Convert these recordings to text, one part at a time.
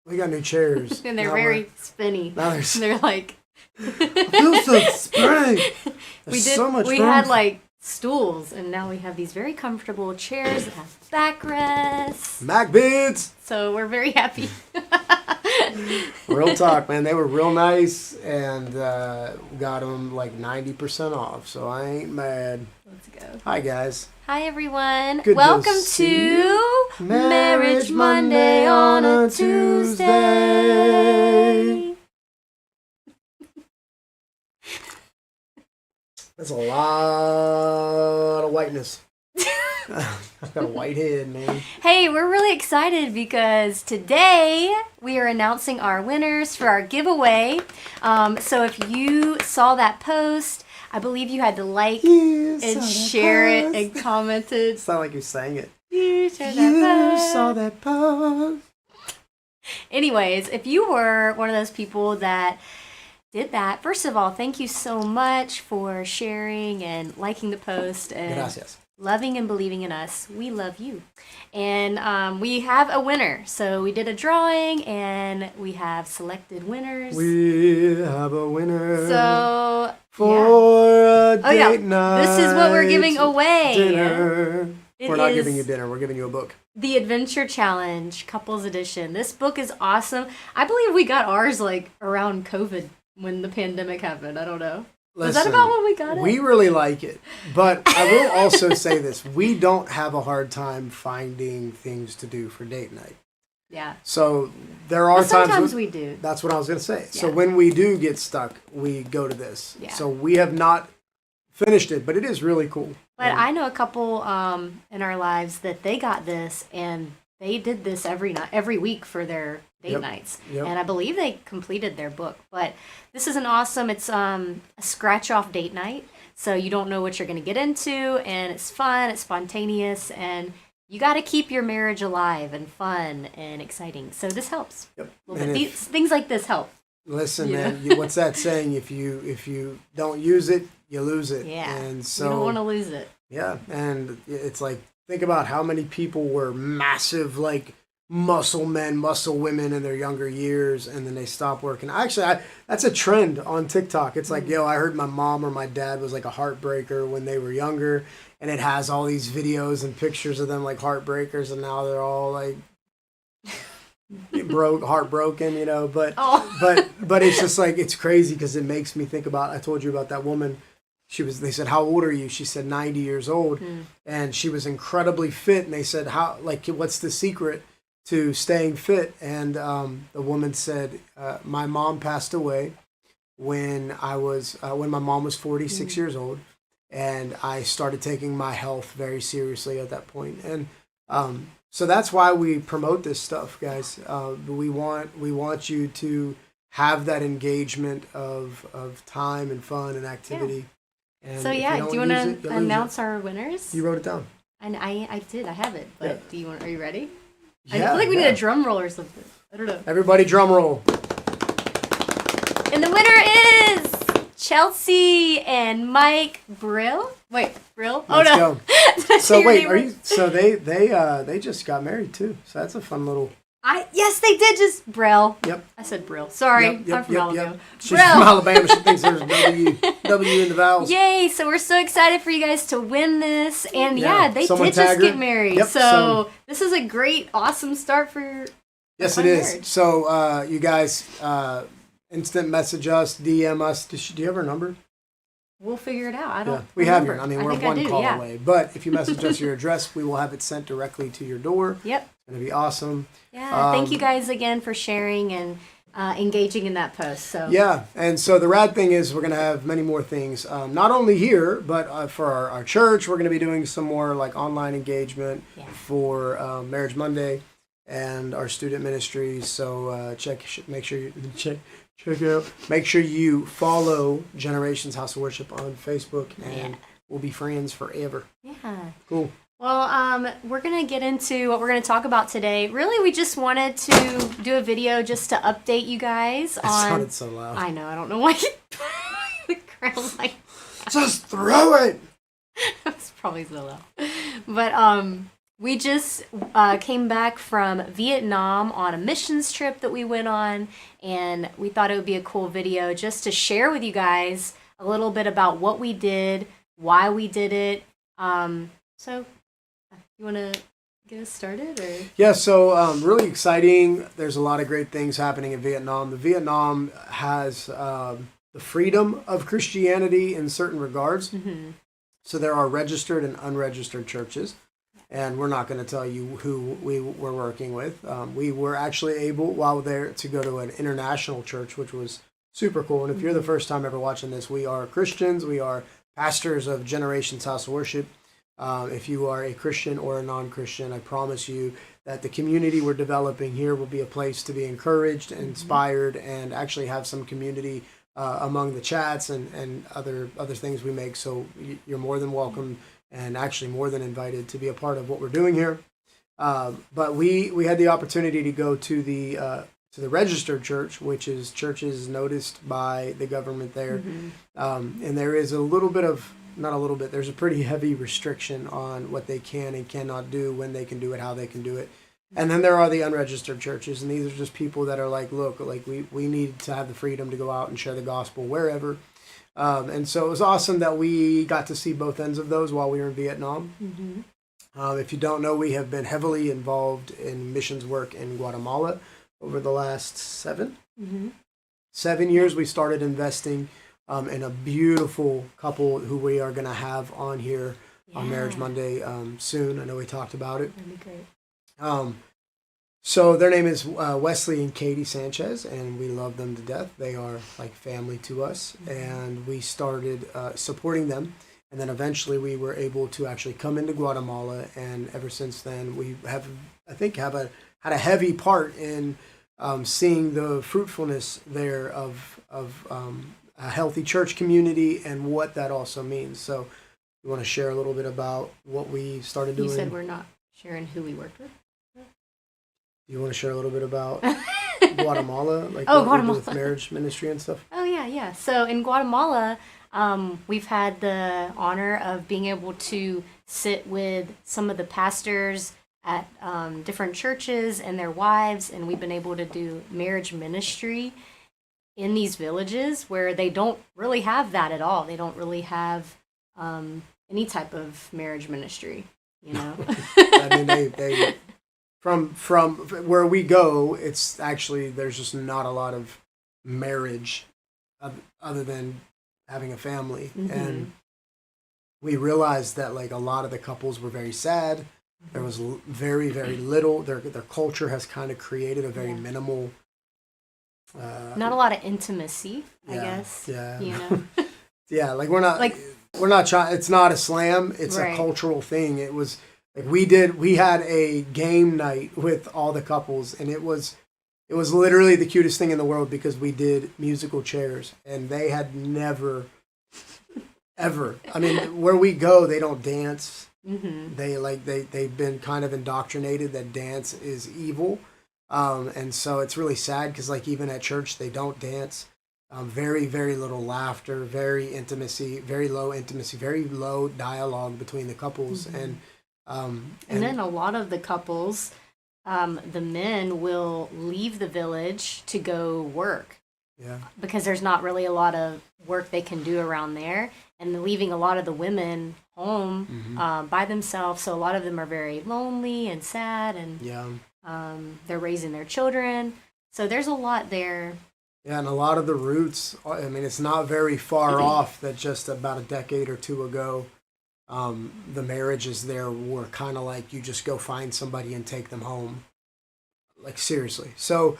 We got new chairs. And they're very spinny. They're like... I feel so spring. We had like stools, and now we have these very comfortable chairs that have backrests. Mac bids. So we're very happy. Real talk, man. They were real nice, and got them like 90% off. So I ain't mad. Let's go. Hi guys. Hi everyone. Good Welcome to Marriage Monday on a Tuesday. That's a lot of whiteness. I've got a white head, man. Hey, we're really excited because today we are announcing our winners for our giveaway. So if you saw that post, I believe you had to like and share it and commented. It's not like you sang it. You saw that post. Anyways, if you were one of those people that did that, first of all, thank you so much for sharing and liking the post and Gracias. Loving and believing in us. We love you. And we have a winner. So we did a drawing and we have selected winners. We have a winner. So for a date night. This is what we're giving away. Dinner. We're not giving you dinner. We're giving you a book. The Adventure Challenge, Couples Edition. This book is awesome. I believe we got ours like around COVID when the pandemic happened. I don't know. Listen, was that about when we got it? We really like it. But I will also say this. We don't have a hard time finding things to do for date night. Yeah. So there are sometimes we do. That's what I was going to say. Yeah. So when we do get stuck, we go to this. Yeah. So we have not finished it, but it is really cool. But I know a couple in our lives that they got this and they did this every week for their date nights. Yep. And I believe they completed their book. But this is it's a scratch-off date night. So you don't know what you're going to get into, and it's fun, it's spontaneous, and you got to keep your marriage alive and fun and exciting. So this helps. Yep. A little bit. Things like this help. Listen, man, what's that saying? If you don't use it, you lose it. Yeah. And so you don't want to lose it. Yeah, and it's like, think about how many people were massive, like, muscle men, muscle women in their younger years, and then they stop working. Actually, that's a trend on TikTok. It's like, I heard my mom or my dad was like a heartbreaker when they were younger, and it has all these videos and pictures of them like heartbreakers, and now they're all like heartbroken, but it's just like, it's crazy because it makes me think about, I told you about that woman. They said, how old are you? She said 90 years old, and she was incredibly fit, and they said, what's the secret to staying fit? And the woman said, my mom passed away when my mom was 46 years old, and I started taking my health very seriously at that point. And so that's why we promote this stuff, guys. We want you to have that engagement of time and fun and activity. Yeah. And so do you want to announce our winners? You wrote it down. And I did. I have it. But are you ready? Yeah, I feel like we need a drum roll or something. I don't know. Everybody drum roll. And the winner is Chelsea and Mike Brill. Wait, Brill? Let's go. So wait, so they just got married too. So that's a fun little. Yes, they did just Brill. Yep. I said Brill. Sorry, I'm from Alabama. She's from Alabama. She thinks there's W in the vowels. Yay! So we're so excited for you guys to win this, and they Someone did just get married. Yep, so this is a great, awesome start for your. Yes, it is. Marriage. So you guys, instant message us, DM us. Do you have our number? We'll figure it out. I don't. Yeah, we have your. I mean, we're one call away. But if you message us your address, we will have it sent directly to your door. Yep. It's going to be awesome. Yeah. Thank you guys again for sharing and engaging in that post. So. Yeah, and so the rad thing is we're going to have many more things. Not only here, but for our church, we're going to be doing some more like online engagement for Marriage Monday and our student ministries. So make sure you check out. Make sure you follow Generations House of Worship on Facebook, and we'll be friends forever. Yeah. Cool. Well, we're going to get into what we're going to talk about today. Really, we just wanted to do a video just to update you guys on... It sounded so loud. I know. I don't know why the crowd like... Just throw it! That's probably so loud. But We just came back from Vietnam on a missions trip that we went on, and we thought it would be a cool video just to share with you guys a little bit about what we did, why we did it. So, you want to get us started? Or? Yeah, so really exciting. There's a lot of great things happening in Vietnam. The Vietnam has the freedom of Christianity in certain regards. Mm-hmm. So there are registered and unregistered churches. And we're not going to tell you who we were working with. We were actually able, while there, to go to an international church, which was super cool. And if you're the first time ever watching this, we are Christians. We are pastors of Generations House of Worship. If you are a Christian or a non-Christian, I promise you that the community we're developing here will be a place to be encouraged, inspired, and actually have some community among the chats and other things we make. So you're more than welcome and actually more than invited to be a part of what we're doing here. But we had the opportunity to go to the registered church, which is churches noticed by the government there. And there is there's a pretty heavy restriction on what they can and cannot do, when they can do it, how they can do it. And then there are the unregistered churches, and these are just people that are like, look, like we need to have the freedom to go out and share the gospel wherever. And so it was awesome that we got to see both ends of those while we were in Vietnam. If you don't know, we have been heavily involved in missions work in Guatemala over the last 7 years. We started investing in a beautiful couple who we are going to have on here on Marriage Monday soon. I know we talked about it. That'd be great. So their name is Wesley and Katie Sanchez, and we love them to death. They are like family to us, and we started supporting them. And then eventually we were able to actually come into Guatemala, and ever since then we have, I think, had a heavy part in seeing the fruitfulness there of a healthy church community and what that also means. So you want to share a little bit about what we started doing? You said we're not sharing who we worked with? You want to share a little bit about Guatemala, like Guatemala. we do with marriage ministry and stuff? Oh, yeah. So in Guatemala, we've had the honor of being able to sit with some of the pastors at different churches and their wives, and we've been able to do marriage ministry in these villages where they don't really have that at all. They don't really have any type of marriage ministry, you know? I mean, they from where we go, it's actually, there's just not a lot of marriage other than having a family. And we realized that like a lot of the couples were very sad. There was very, very little. Their culture has kind of created a very minimal. Not a lot of intimacy, I guess. Yeah. You know. Yeah, like we're not trying. It's not a slam. It's a cultural thing. It was like we had a game night with all the couples, and it was literally the cutest thing in the world because we did musical chairs, and they had never, ever. I mean, where we go, they don't dance. They've been kind of indoctrinated that dance is evil, and so it's really sad because like even at church they don't dance. Very, very little laughter, very low dialogue between the couples, and then a lot of the couples, the men will leave the village to go work. Yeah. Because there's not really a lot of work they can do around there, and leaving a lot of the women home by themselves. So a lot of them are very lonely and sad, and they're raising their children. So there's a lot there. Yeah, and a lot of the roots, I mean, it's not very far off that just about a decade or two ago, the marriages there were kind of like you just go find somebody and take them home. Like, seriously. So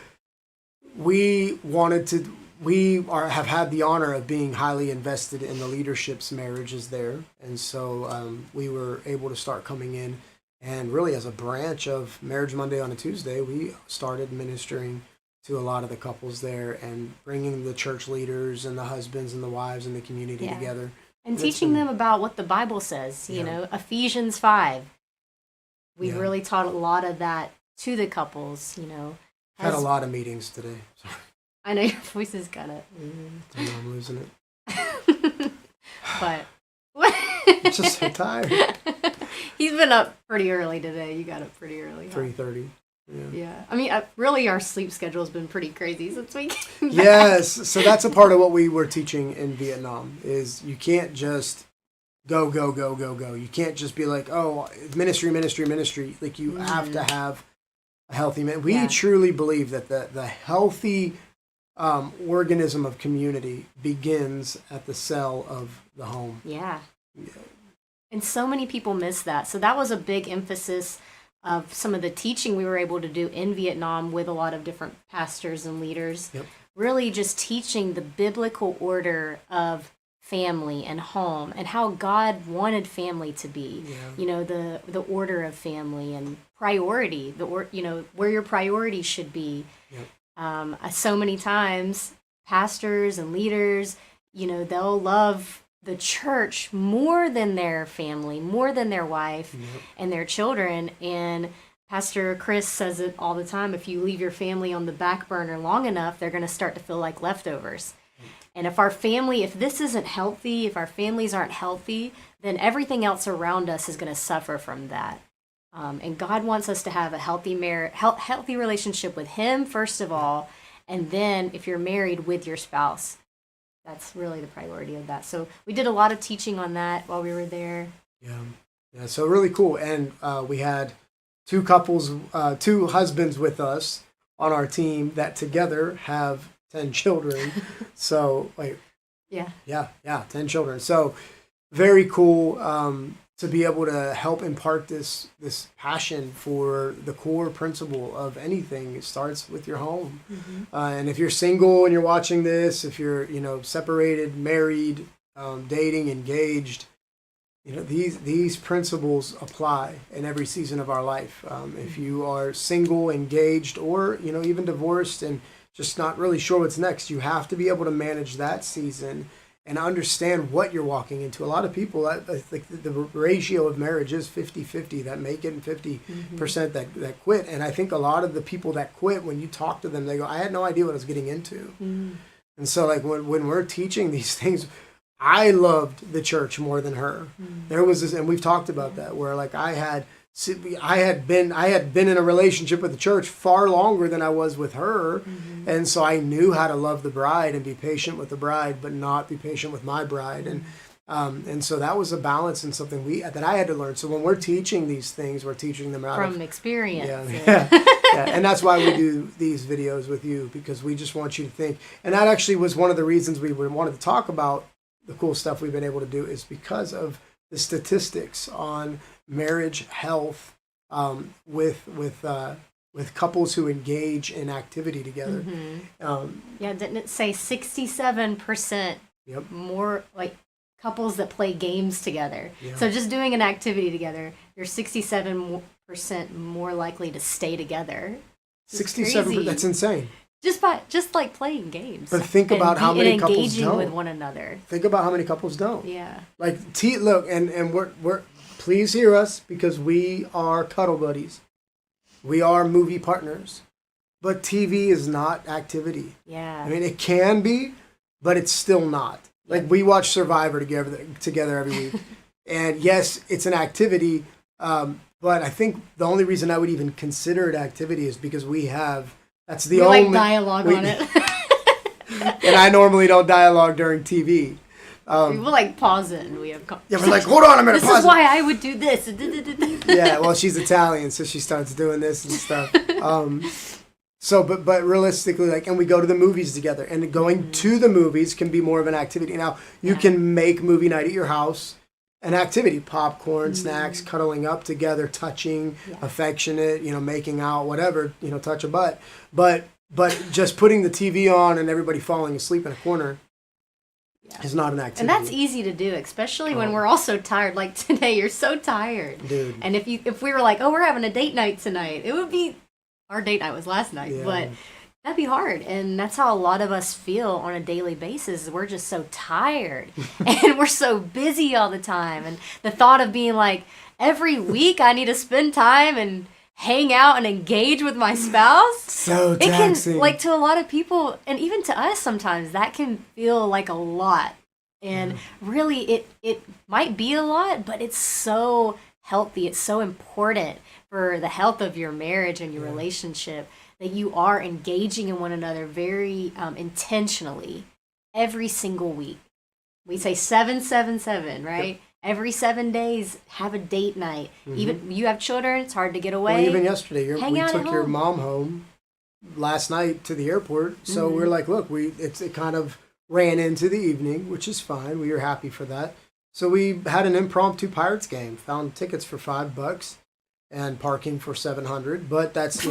have had the honor of being highly invested in the leadership's marriages there. And so we were able to start coming in, and really as a branch of Marriage Monday on a Tuesday, we started ministering to a lot of the couples there and bringing the church leaders and the husbands and the wives and the community together. And teaching them about what the Bible says, you know, Ephesians 5. We really taught a lot of that to the couples, you know. Had a lot of meetings today. Sorry. I know your voice is kind of... I know I'm losing it. But... I'm just so tired. He's been up pretty early today. You got up pretty early. 3:30. Yeah. I mean, really, our sleep schedule has been pretty crazy since we came back. Yes. So that's a part of what we were teaching in Vietnam is you can't just go, go, go, go, go. You can't just be like, oh, ministry, ministry, ministry. Like you have to have a healthy man. We truly believe that the healthy organism of community begins at the cell of the home. Yeah. And so many people miss that. So that was a big emphasis of some of the teaching we were able to do in Vietnam with a lot of different pastors and leaders. Yep. Really just teaching the biblical order of family and home and how God wanted family to be. Yeah. You know, the order of family and priority, where your priorities should be. Yep. So many times pastors and leaders, they'll love the church more than their family, more than their wife and their children. And Pastor Chris says it all the time. If you leave your family on the back burner long enough, they're going to start to feel like leftovers. And if this isn't healthy, if our families aren't healthy, then everything else around us is going to suffer from that. And God wants us to have a healthy healthy relationship with Him, first of all. And then if you're married, with your spouse. That's really the priority of that. So we did a lot of teaching on that while we were there. Yeah. So really cool. And we had two husbands with us on our team that together have 10 children. So 10 children. So very cool to be able to help impart this passion for the core principle of anything. It starts with your home. And if you're single and you're watching this, if you're separated, married, dating, engaged, these principles apply in every season of our life. If you are single, engaged, or even divorced and just not really sure what's next, you have to be able to manage that season and understand what you're walking into. A lot of people, the ratio of marriage is 50-50 that make it and 50% that quit. And I think a lot of the people that quit, when you talk to them, they go, I had no idea what I was getting into. And so like when we're teaching these things, I loved the church more than her. There was this, and we've talked about that, where like I had been in a relationship with the church far longer than I was with her, and so I knew how to love the bride and be patient with the bride, but not be patient with my bride, and so that was a balance and something that I had to learn. So when we're teaching these things, we're teaching them from experience. And that's why we do these videos with you, because we just want you to think. And that actually was one of the reasons we wanted to talk about the cool stuff we've been able to do, is because of the statistics on marriage health with couples who engage in activity together. Didn't it say 67% more like couples that play games together? So just doing an activity together, you're 67% more likely to stay together. 67%, that's insane. Just like playing games. But think about how many couples engaging don't. with one another. Think about how many couples don't. Yeah. Like look, and we're please hear us, because we are cuddle buddies. We are movie partners. But TV is not activity. Yeah. I mean, it can be, but it's still not. Like we watch Survivor together every week. And yes, it's an activity, but I think the only reason I would even consider it activity is because we like dialogue on it. And I normally don't dialogue during TV. We'll like pause it and we have we're like, hold on a minute, this is why I would do this. Yeah, well, she's Italian, so she starts doing this and stuff. So, but realistically, like, and we go to the movies together, and going to the movies can be more of an activity. Now, you can make movie night at your house an activity: popcorn, snacks, cuddling up together, touching, affectionate, making out, whatever, touch a butt. But just putting the TV on and everybody falling asleep in a corner is not an activity. And that's easy to do, especially when we're all so tired. Like today, you're so tired. Dude. And if we were like, oh, we're having a date night tonight, it would be, our date night was last night, but that'd be hard. And that's how a lot of us feel on a daily basis. We're just so tired and we're so busy all the time. And the thought of being like, every week I need to spend time and hang out and engage with my spouse. So taxing. It can, like, to a lot of people, and even to us sometimes, that can feel like a lot. And really, it might be a lot, but it's so healthy. It's so important for the health of your marriage and your relationship that you are engaging in one another very intentionally every single week. We say 777, right? Yep. Every 7 days, have a date night. Even you have children, it's hard to get away. Well, even yesterday, we took your mom home last night to the airport. So we're like, look, it kind of ran into the evening, which is fine. We were happy for that. So we had an impromptu Pirates game. Found tickets for $5 and parking for $700. But that's,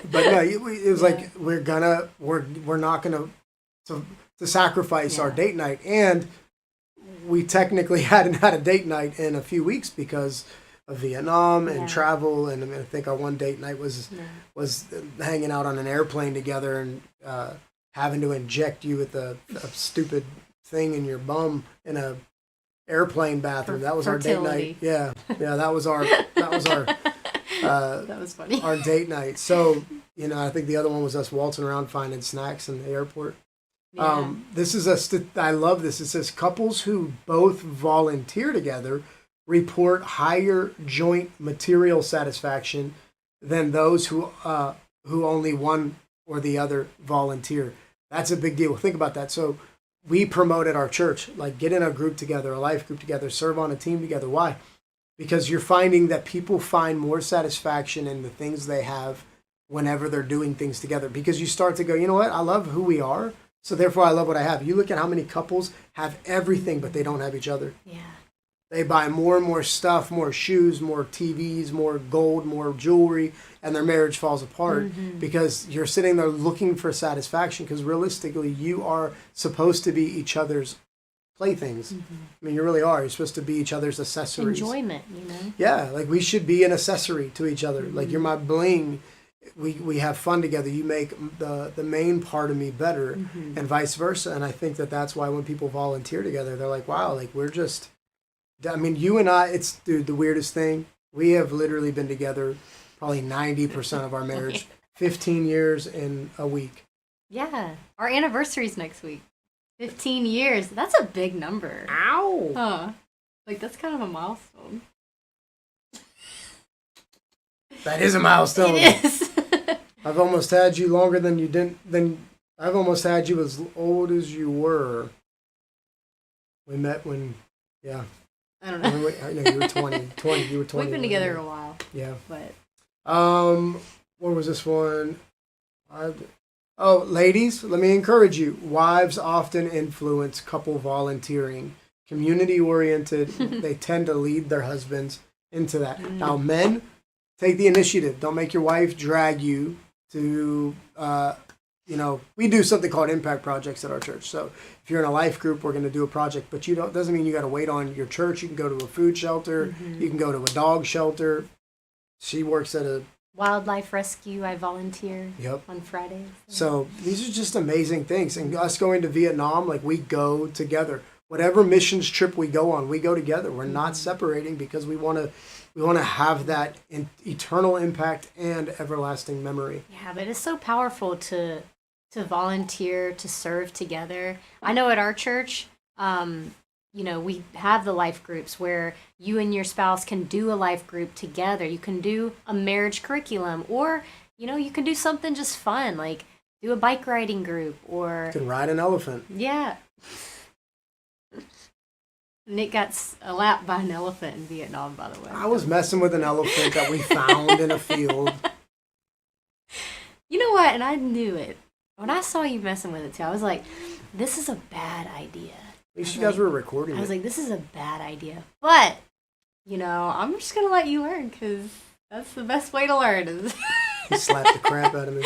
but no, it was like we're not gonna to sacrifice our date night, and we technically hadn't had a date night in a few weeks because of Vietnam and travel, and I think our one date night was hanging out on an airplane together and having to inject you with a stupid thing in your bum in a airplane bathroom. That was fertility. Our date night. Yeah, that was our that was funny. Our date night. So I think the other one was us waltzing around finding snacks in the airport. Yeah. This is I love this. It says couples who both volunteer together report higher joint material satisfaction than those who only one or the other volunteer. That's a big deal. Think about that. So we promote at our church, like get in a group together, a life group together, serve on a team together. Why? Because you're finding that people find more satisfaction in the things they have whenever they're doing things together. Because you start to go, you know what? I love who we are. So therefore, I love what I have. You look at how many couples have everything, but they don't have each other. Yeah. They buy more and more stuff, more shoes, more TVs, more gold, more jewelry, and their marriage falls apart because you're sitting there looking for satisfaction because realistically, you are supposed to be each other's playthings. I mean, you really are. You're supposed to be each other's accessories. Enjoyment, Yeah, like we should be an accessory to each other. Like you're my bling. We have fun together. You make the main part of me better, and vice versa. And I think that's why when people volunteer together, they're like, wow, like we're just. I mean, you and I, it's the weirdest thing. We have literally been together probably 90% of our marriage, 15 years in a week. Yeah, our anniversary's next week. 15 years. That's a big number. Ow! Huh. Like that's kind of a milestone. That is a milestone. It is. I've almost had you longer than you didn't. I've almost had you as old as you were. We met when, yeah. I don't know. I know you were 20. You were 20. We've been together a while. Yeah. But. What was this one? Ladies, let me encourage you. Wives often influence couple volunteering. Community-oriented, they tend to lead their husbands into that. Now, men, take the initiative. Don't make your wife drag you to, we do something called impact projects at our church. So if you're in a life group, we're going to do a project, but doesn't mean you got to wait on your church. You can go to a food shelter. You can go to a dog shelter. She works at a wildlife rescue. I volunteer on Fridays. So these are just amazing things. And us going to Vietnam, like we go together. Whatever missions trip we go on, we go together. We're not separating because we want to have that eternal impact and everlasting memory. Yeah, but it's so powerful to volunteer, to serve together. I know at our church, we have the life groups where you and your spouse can do a life group together. You can do a marriage curriculum, or, you can do something just fun, like do a bike riding group, or... You can ride an elephant. Yeah. Nick got slapped by an elephant in Vietnam, by the way. I was messing with an elephant that we found in a field. You know what? And I knew it. When I saw you messing with it, too, I was like, this is a bad idea. At least you guys were recording it. I was like, this is a bad idea. But, I'm just going to let you learn because that's the best way to learn. He slapped the crap out of me.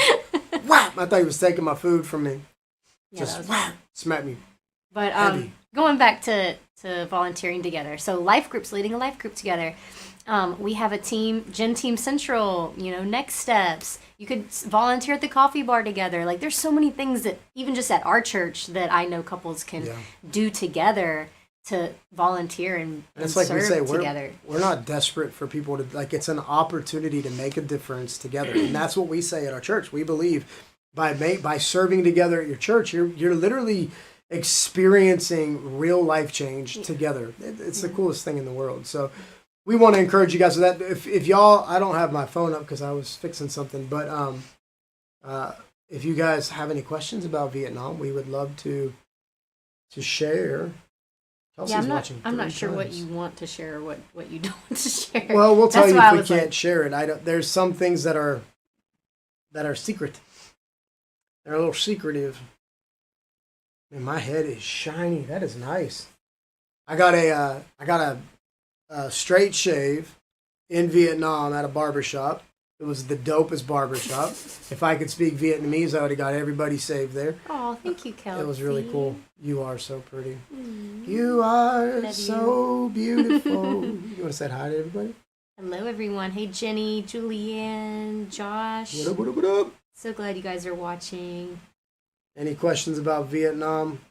Whap! I thought he was taking my food from me. Yeah, just whap! Smacked me. But going back to volunteering together. So life groups, leading a life group together. We have a team, Gen Team Central, Next Steps. You could volunteer at the coffee bar together. Like there's so many things that even just at our church that I know couples can do together to volunteer and like serve we say, together. We're not desperate for people to, it's an opportunity to make a difference together. And that's what we say at our church. We believe by serving together at your church, you're literally experiencing real life change together. It's the coolest thing in the world. So we want to encourage you guys with that. If y'all, I don't have my phone up because I was fixing something, but if you guys have any questions about Vietnam, we would love to share. Chelsea's watching I'm not 3 sure what times. you want to share, or what you don't want to share. Well, we'll tell That's you why if I we was can't share it. There's some things that are secret. They're a little secretive. And my head is shiny. That is nice. I got a straight shave in Vietnam at a barbershop. It was the dopest barbershop. If I could speak Vietnamese, I would have got everybody saved there. Oh, thank you, Kelsey. It was really cool. You are so pretty. Mm. You are Love so beautiful. You want to say hi to everybody? Hello, everyone. Hey, Jenny, Julianne, Josh. What up, what up, what up? So glad you guys are watching. Any questions about Vietnam?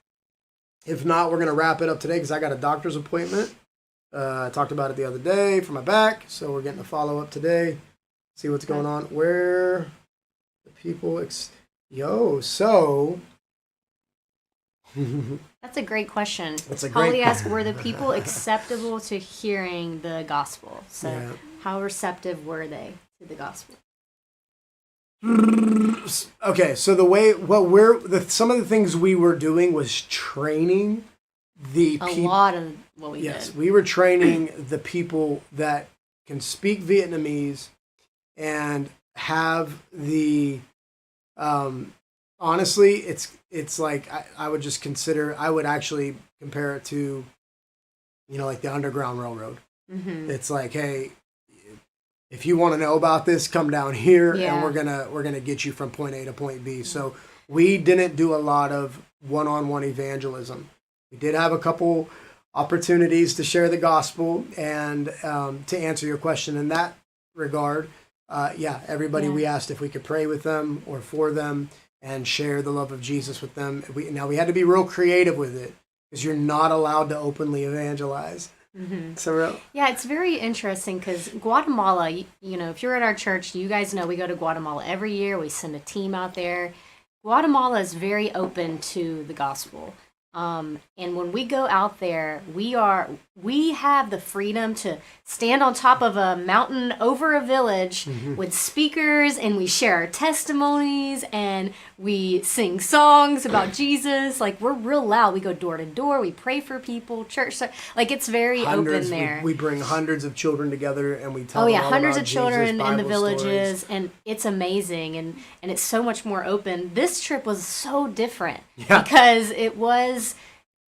If not, we're going to wrap it up today because I got a doctor's appointment. I talked about it the other day for my back, so we're getting a follow-up today. See what's going on. Where the people... so... That's a great question. That's a great Holly asked, were the people acceptable to hearing the gospel? So Yeah. how receptive were they to the gospel? Okay, so some of the things we were doing was training the A people. lot of what we Yes, did. we were training the people that can speak Vietnamese and have the honestly, it's like I would just consider, I would actually compare it to, like the Underground Railroad. Mm-hmm. It's like, hey, if you want to know about this, come down here, Yeah. and we're gonna get you from point A to point B. So we didn't do a lot of one-on-one evangelism. We did have a couple opportunities to share the gospel and to answer your question in that regard. Everybody, we asked if we could pray with them or for them and share the love of Jesus with them. We had to be real creative with it because you're not allowed to openly evangelize. Mm-hmm. So Yeah, it's very interesting because Guatemala, if you're at our church, you guys know we go to Guatemala every year. We send a team out there. Guatemala is very open to the gospel. And when we go out there, we have the freedom to stand on top of a mountain over a village with speakers, and we share our testimonies, and we sing songs about Jesus. Like, we're real loud. We go door to door. We pray for people, church. Like, it's very open there. We bring hundreds of children together and we tell them all hundreds about of children Jesus, in the Bible villages, stories. and it's amazing, and it's so much more open. This trip was so different because it was.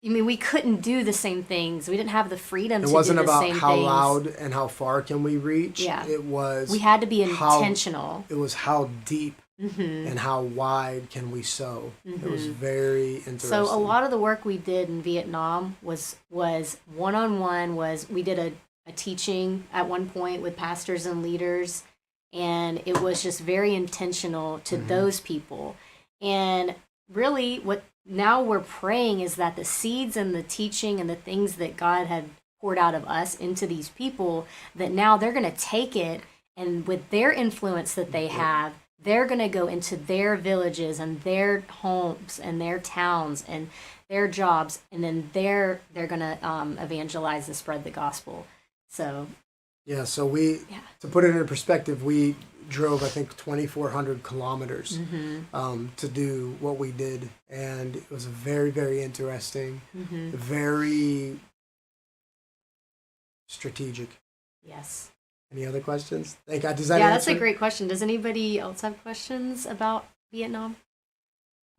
We couldn't do the same things. We didn't have the freedom to do the same things. It wasn't about how loud and how far can we reach. Yeah. It was... We had to be intentional. It was how deep and how wide can we sow. It was very interesting. So a lot of the work we did in Vietnam was one-on-one. We did a teaching at one point with pastors and leaders, and it was just very intentional to those people. And really what now we're praying is that the seeds and the teaching and the things that God had poured out of us into these people, that now they're going to take it, and with their influence that they have, they're going to go into their villages and their homes and their towns and their jobs, and then they're going to evangelize and spread the gospel. So to put it in perspective, we drove, I think, 2,400 kilometers to do what we did, and it was very, very interesting, very strategic. Yes. Any other questions? Thank God. Does that that's answer? a great question. Does anybody else have questions about Vietnam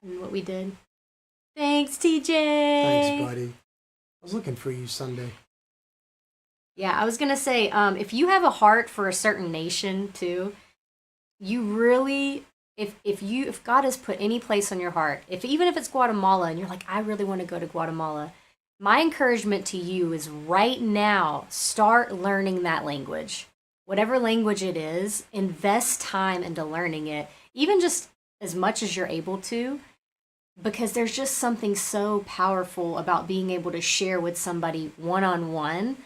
and what we did? Thanks, TJ. Thanks, buddy. I was looking for you Sunday. Yeah, I was gonna say, if you have a heart for a certain nation too, you really, if God has put any place on your heart, even if it's Guatemala, and you're like, I really want to go to Guatemala, my encouragement to you is right now, start learning that language. Whatever language it is, invest time into learning it, even just as much as you're able to, because there's just something so powerful about being able to share with somebody one-on-one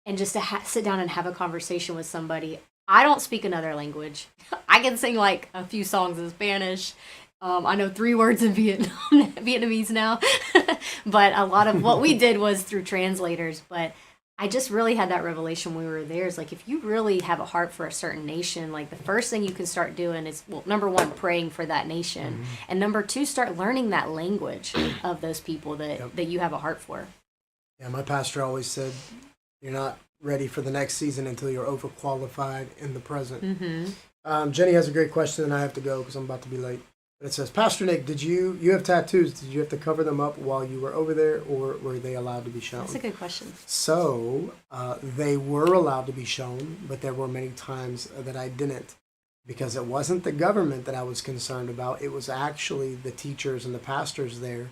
and just to sit down and have a conversation with somebody. I don't speak another language. I can sing like a few songs in Spanish. I know 3 words in Vietnamese now. But a lot of what we did was through translators. But I just really had that revelation when we were there. It's like, if you really have a heart for a certain nation, like the first thing you can start doing is, well, number one, praying for that nation. And number two, start learning that language of those people that you have a heart for. Yeah, my pastor always said, you're not ready for the next season until you're overqualified in the present. Jenny has a great question, and I have to go because I'm about to be late. But it says, Pastor Nick, you have tattoos. Did you have to cover them up while you were over there, or were they allowed to be shown? That's a good question. So they were allowed to be shown, but there were many times that I didn't, because it wasn't the government that I was concerned about. It was actually the teachers and the pastors there.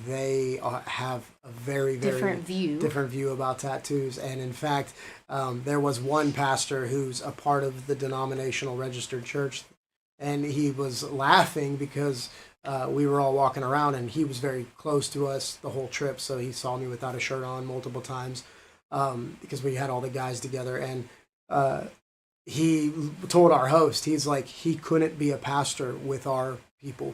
They have a very different view about tattoos. And in fact, there was one pastor who's a part of the denominational registered church, and he was laughing because we were all walking around, and he was very close to us the whole trip. So he saw me without a shirt on multiple times because we had all the guys together. And he told our host, he's like, he couldn't be a pastor with our people.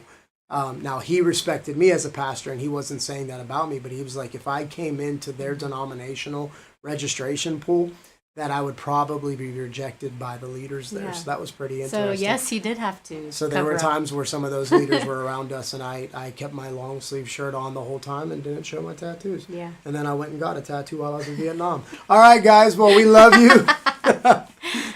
Now, he respected me as a pastor, and he wasn't saying that about me, but he was like, if I came into their denominational registration pool, that I would probably be rejected by the leaders there. Yeah. So that was pretty interesting. So, yes, he did have to. So there were times where some of those leaders were around us, and I kept my long sleeve shirt on the whole time and didn't show my tattoos. Yeah. And then I went and got a tattoo while I was in Vietnam. All right, guys. Well, we love you.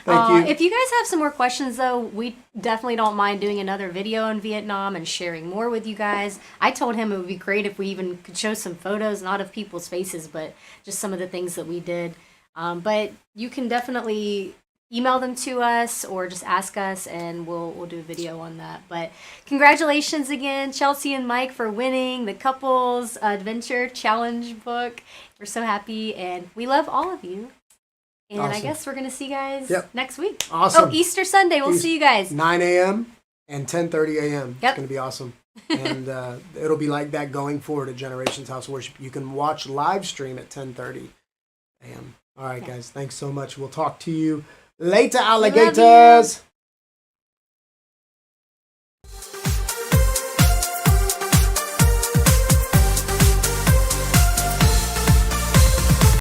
Thank you. If you guys have some more questions, though, we definitely don't mind doing another video in Vietnam and sharing more with you guys. I told him it would be great if we even could show some photos, not of people's faces, but just some of the things that we did. But you can definitely email them to us or just ask us, and we'll do a video on that. But congratulations again, Chelsea and Mike, for winning the Couples Adventure Challenge book. We're so happy, and we love all of you. And awesome. I guess we're going to see you guys next week. Awesome. Oh, Easter Sunday. We'll see you guys. 9 a.m. and 10:30 a.m. Yep. It's going to be awesome. And it'll be like that going forward at Generations House Worship. You can watch live stream at 10:30 a.m. All right, guys. Thanks so much. We'll talk to you later, alligators.